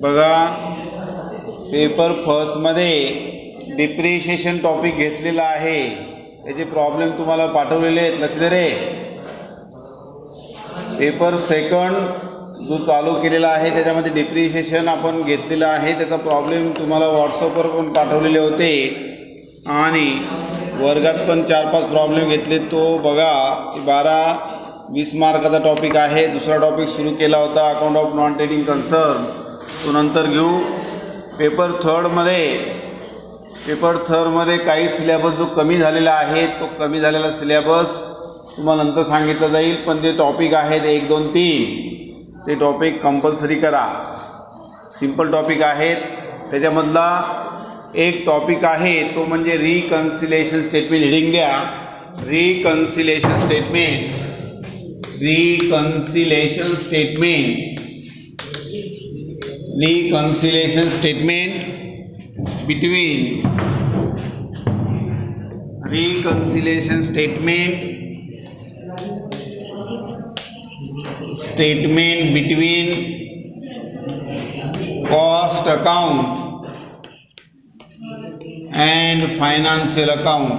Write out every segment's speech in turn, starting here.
बघा, paper फर्स्टमध्ये depreciation topic घेतलेला आहे, त्याचे प्रॉब्लेम तुम्हाला पाठवलेले आहेत, लक्ष दे रे. पेपर सेकंड जो चालू केलेला आहे त्याच्यामध्ये डिप्रिशिएशन आपण घेतलेला आहे, त्याचा प्रॉब्लेम तुम्हाला व्हॉट्सअपवर पण पाठवलेले होते आणि वर्गात पण 4-5 प्रॉब्लेम घेतले. तो बघा, 12-20 मार्काचा टॉपिक आहे. दुसरा टॉपिक सुरू केला होता account of non trading concern, तो नंतर घेऊ. पेपर थर्डमध्ये काही सिलेबस जो कमी झालेला आहे, तो कमी झालेला सिलेबस तुम्हाला नंतर सांगितलं जाईल, पण जे टॉपिक आहेत 1, 2, 3 ते टॉपिक कंपल्सरी करा. सिंपल टॉपिक आहेत. त्याच्यामधला एक टॉपिक आहे तो म्हणजे रिकन्सिलेशन स्टेटमेंट. हिडिंग द्या, reconciliation statement between cost account and financial account.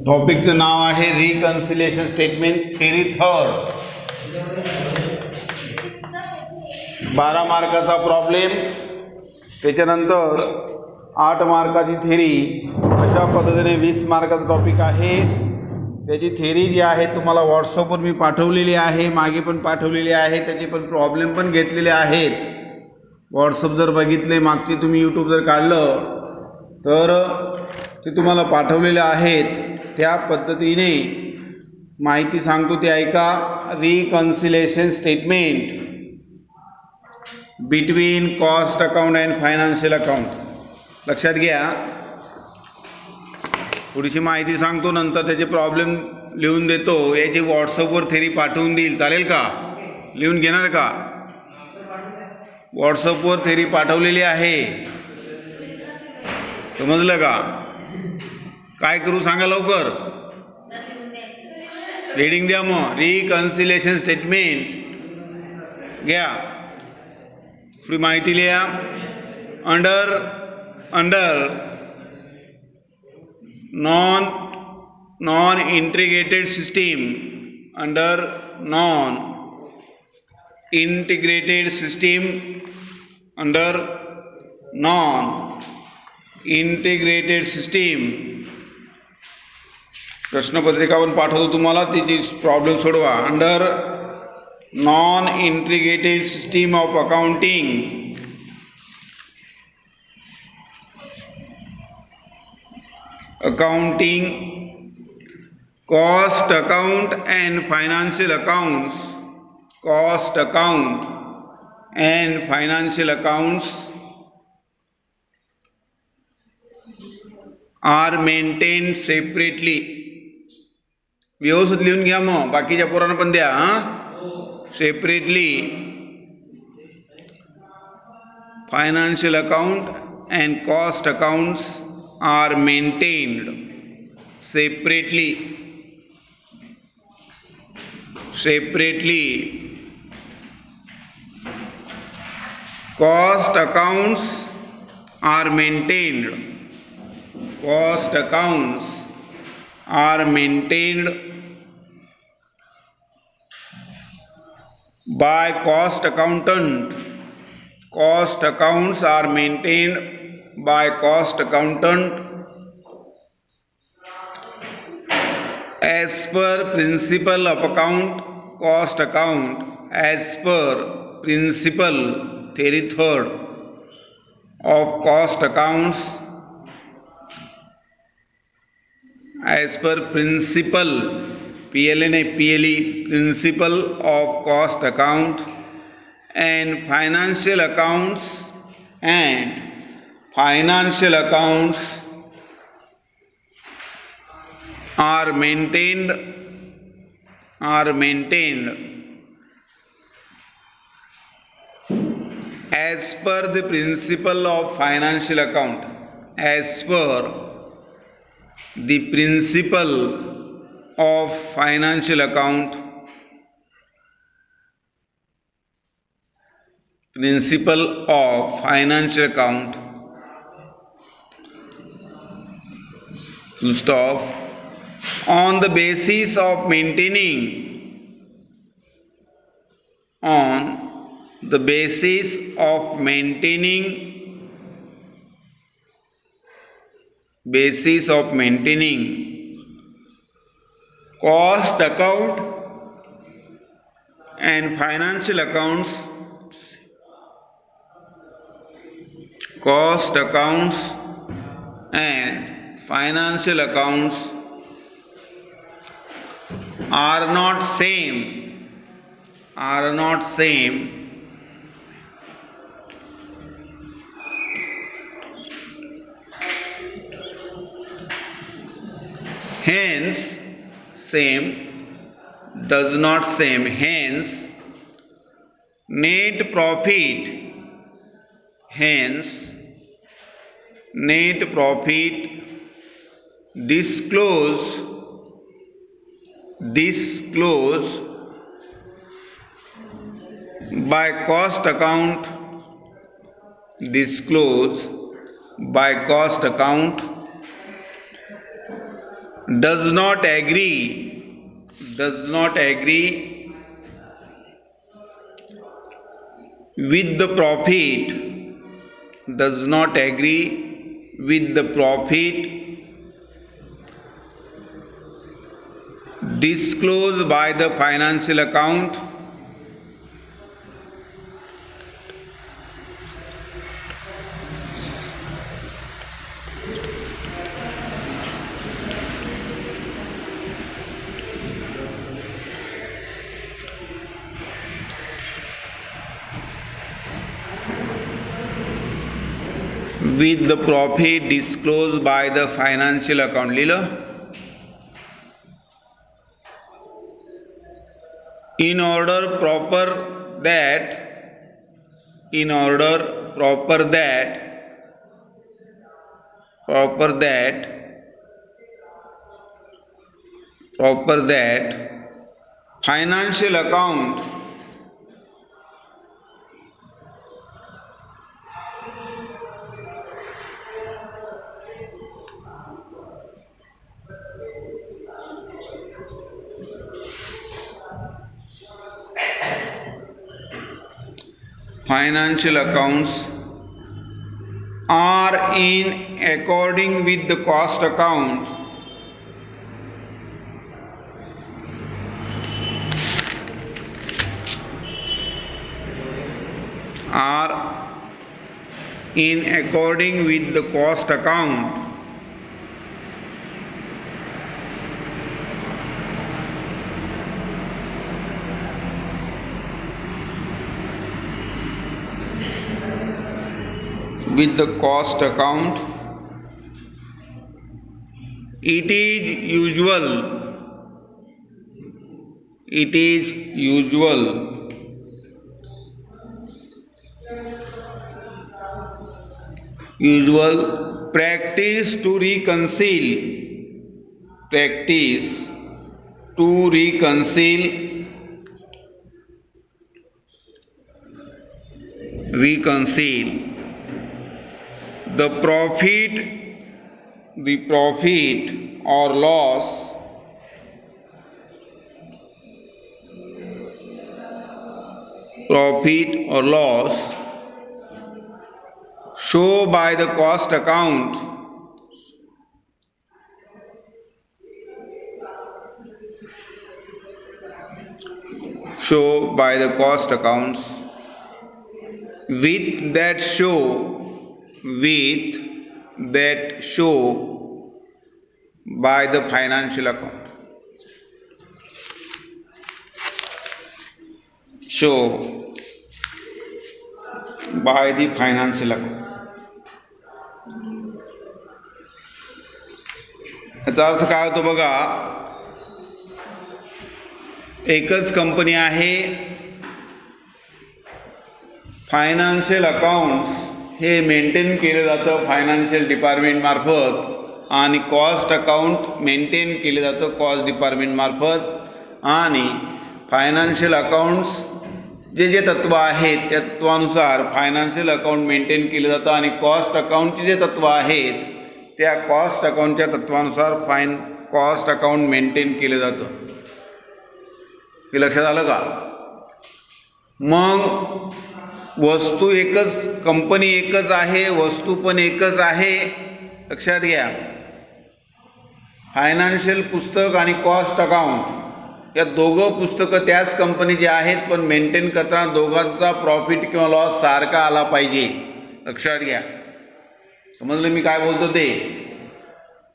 टॉपिकचं नाव आहे रिकन्सिलेशन स्टेटमेंट, थेरी थर्ड. 12 मार्काचा प्रॉब्लेम, त्याच्यानंतर 8 मार्काची थेरी. अशा पद्धतीने 20 मार्काचा टॉपिक आहे. त्याची थेरी जी आहे तुम्हाला व्हॉट्सअपवर मी पाठवलेली आहे, मागे पण पाठवलेली आहे. त्याचे पण प्रॉब्लेम पण घेतलेले आहेत. व्हॉट्सअप जर बघितले, मागची तुम्ही यूट्यूब जर काढलं तर ते तुम्हाला पाठवलेले आहेत. त्या पद्धतीने माहिती सांगतो ते ऐका. Reconciliation statement between cost account and financial account. लक्षात घ्या, थोडीशी माहिती सांगतो, नंतर त्याचे प्रॉब्लेम लिहून देतो. याची व्हॉट्सअपवर थेरी पाठवून देईल, चालेल का? लिहून घेणार का? व्हॉट्सअपवर थेरी पाठवलेली आहे, समजलं का? काय करू सांगा लवकर, रीडिंग द्या. मग रिकन्सिलेशन स्टेटमेंट घ्या, थोडी माहिती लिहा. Under non integrated system, under non integrated system, under non integrated system. प्रश्नपत्रिका पण पाठवतो तुम्हाला, त्याची प्रॉब्लेम सोडवा. Under non integrated system of accounting, cost account and financial accounts are maintained separately. व्यवस्थित लिहून घ्या, मग बाकीच्या पोरांना पण द्या. Separately financial account and cost accounts are maintained separately. Cost accounts are maintained by cost accountant. Cost accounts are maintained by cost accountant as per principle of account. Cost account as per principle, theory third, of cost accounts, as per principle, PLE नहीं PLE, principle of cost account and financial accounts are maintained as per the principle of financial account, as per the principle of financial account, principle of financial account, full stop, on the basis of maintaining, cost account and financial accounts, cost accounts and financial accounts are not same, hence net profit disclose by cost account does not agree with the profit disclosed by the financial account, with the profit disclosed by the financial account. लिहिलं. In order proper that financial account financial accounts are in according with the cost account it is usual practice to reconcile the profit or loss show by the cost account with that show by the financial account. याचा अर्थ काय होतो बघा. एकच company आहे, financial accounts हे maintain केलं जातं फायनान्शियल डिपार्टमेंट मार्फत आणि कॉस्ट अकाउंट मेंटेन केले जातं कॉस्ट डिपार्टमेंटमार्फत। आणि फायनान्शियल अकाउंट्स जे तत्त्व आहेत त्या तत्वानुसार फायनान्शियल अकाउंट मेंटेन केलं जातं आणि कॉस्ट अकाउंटचे जे तत्त्व आहेत त्या कॉस्ट अकाउंटच्या तत्वानुसार कॉस्ट अकाउंट मेंटेन केलं जातं। हे लक्षात आलं का? मग वस्तू एकच, कंपनी एकच आहे, वस्तू पण एकच आहे, लक्षात घ्या। फायनान्शियल पुस्तक आणि कॉस्ट अकाउंट या दोघं पुस्तकं त्याच कंपनीचे आहेत, पण मेंटेन करताना दोघांचा प्रॉफिट किंवा लॉस सारखा आला पाहिजे, लक्षात घ्या। समजलं मी काय बोलतो ते?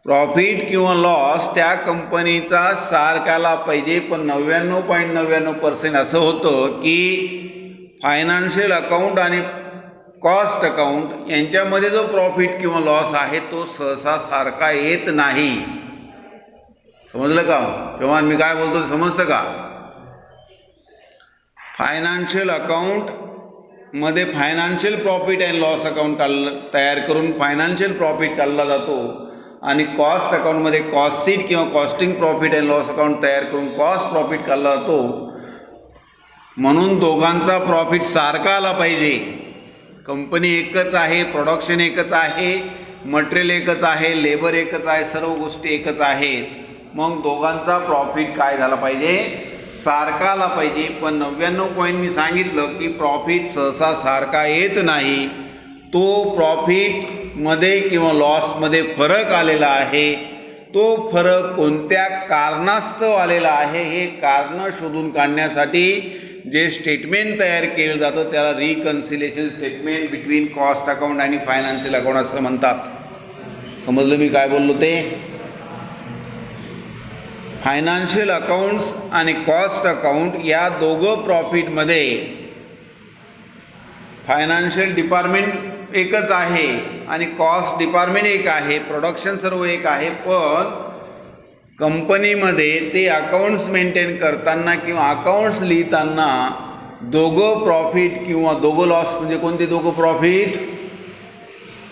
प्रॉफिट किंवा लॉस त्या कंपनीचा सारखा आला पाहिजे, पण 99.99% असं होतं की फायनान्शियल अकाउंट आणि कॉस्ट अकाउंट यांच्यामध्ये जो प्रॉफिट किंवा लॉस आहे तो सहसा सारखा येत नाही। समजलं का? तेव्हा मी काय बोलतो समजतं का? फायनान्शियल अकाउंट मध्ये financial profit and loss account तयार करून फायनान्शियल प्रॉफिट काढला जातो आणि कॉस्ट अकाउंटमध्ये कॉस्ट शीट किंवा costing profit and loss account तयार करून कॉस्ट प्रॉफिट काढला जातो। म्हणून दोघांचा प्रॉफिट सारखा आला पाहिजे। कंपनी एकच आहे, प्रोडक्शन एकच आहे, मटेरियल एकच आहे, लेबर एकच आहे, सर्व गोष्टी एकच आहेत, मग दोघांचा प्रॉफिट काय झाला पाहिजे? सारखा आला पाहिजे। पण 99 मी सांगितलं की प्रॉफिट सहसा सारखा येत नाही, तो प्रॉफिटमध्ये किंवा लॉसमध्ये फरक आलेला आहे। तो फरक कोणत्या कारणास्तव आलेला आहे हे कारण शोधून काढण्यासाठी जे स्टेटमेंट तयार केलं जातं त्याला reconciliation statement between cost account आणि फायनान्शियल अकाउंट असं म्हणतात। समजलं मी काय बोललो ते? फायनान्शियल अकाउंट्स आणि कॉस्ट अकाउंट या दोघं प्रॉफिटमध्ये फायनान्शियल डिपार्टमेंट एकच आहे आणि कॉस्ट डिपार्टमेंट एक आहे, प्रोडक्शन सर्व एक आहे, पण कंपनीमध्ये ते अकाउंट्स मेंटेन करताना किंवा अकाउंट्स लिहिताना दोघं प्रॉफिट किंवा दोघं लॉस, म्हणजे कोणते दोघं प्रॉफिट?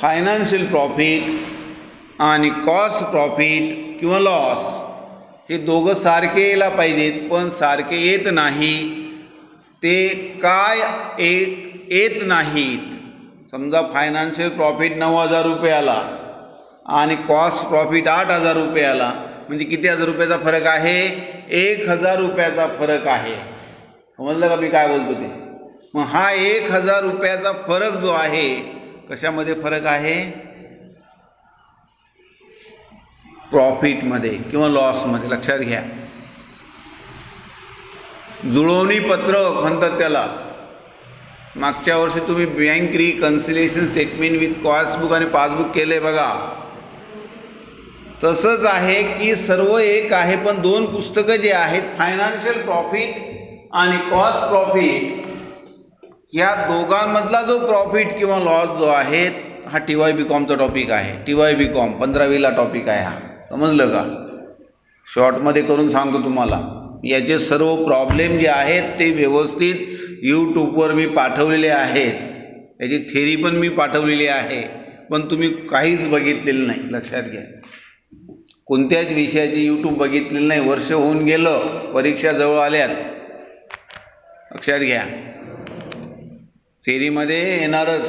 फायनान्शियल प्रॉफिट आणि कॉस्ट प्रॉफिट किंवा लॉस हे दोघं सारखे यायला पाहिजेत, पण सारखे येत नाही। ते काय येत नाहीत? समजा फायनान्शियल प्रॉफिट 9,000 रुपये आला आणि कॉस्ट प्रॉफिट 8,000 रुपये आला, म्हणजे किती हजार रुपयाचा फरक आहे? 1,000 रुपयाचा फरक आहे। समजलं का मी काय बोलतो ते? मग हा 1,000 रुपयाचा फरक जो आहे कशामध्ये फरक आहे? प्रॉफिटमध्ये किंवा लॉसमध्ये, लक्षात घ्या। जुळवणी पत्रक म्हणतात त्याला। मागच्या वर्षी तुम्ही bank reconciliation statement with cost आणि पासबुक केले बघा, तसंच आहे की सर्व एक आहे, पण दोन पुस्तकं जे आहेत फायनान्शियल प्रॉफिट आणि कॉस्ट प्रॉफिट या दोघांमधला जो प्रॉफिट किंवा लॉस जो आहे हा TYBCOMचा टॉपिक आहे। TYBCOM 15वीला टॉपिक आहे हा। समजलं का? शॉर्टमध्ये करून सांगतो तुम्हाला। याचे सर्व प्रॉब्लेम जे आहेत ते व्यवस्थित यूट्यूबवर मी पाठवलेले आहेत, याची थेरी पण मी पाठवलेली आहे, पण तुम्ही काहीच बघितलेलं नाही, लक्षात घ्या। कोणत्याच विषयाची यूट्यूब बघितलेलं नाही, वर्ष होऊन गेलं, परीक्षा जवळ आल्यात, लक्षात घ्या। थेरीमध्ये येणारच।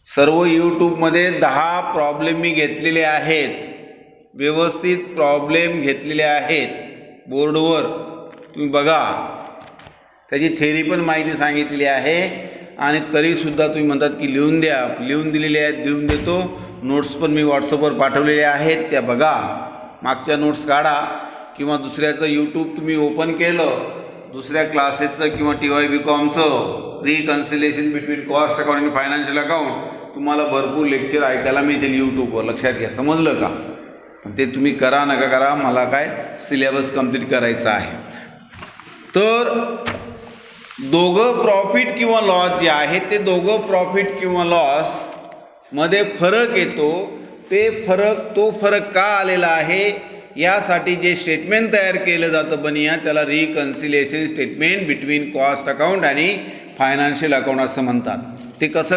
सर्व यूट्यूबमध्ये 10 प्रॉब्लेम मी घेतलेले आहेत, व्यवस्थित प्रॉब्लेम घेतलेले आहेत बोर्डवर, तुम्ही बघा। त्याची थेरी पण माहिती सांगितलेली आहे आणि तरीसुद्धा तुम्ही म्हणतात की लिहून द्या, लिहून दिलेले आहेत, लिहून देतो। नोट्स पण मी व्हॉट्सअपवर पाठवलेल्या आहेत, त्या बघा, मागच्या नोट्स काढा किंवा दुसऱ्याचं यूट्यूब तुम्ही ओपन केलं, दुसऱ्या क्लासेसचं किंवा TYBCOMचं रिकन्सिलेशन बिटवीन कॉस्ट अकाउंट आणि फायनान्शियल अकाउंट तुम्हाला भरपूर लेक्चर ऐकायला मिळतील यूट्यूबवर, लक्षात घ्या। समजलं का? ते तुम्ही करा नका करा, मला काय सिलेबस कंप्लीट करायचा आहे। तर दोघं प्रॉफिट किंवा लॉस जे आहे ते दोघं प्रॉफिट किंवा लॉस मध्ये फरक येतो, तो फरक का आलेला आहे यासाठी जे स्टेटमेंट तयार केलं जातं बनिया त्याला reconciliation statement between cost account आणि फायनान्शियल अकाउंट असं म्हणतात। ते कसं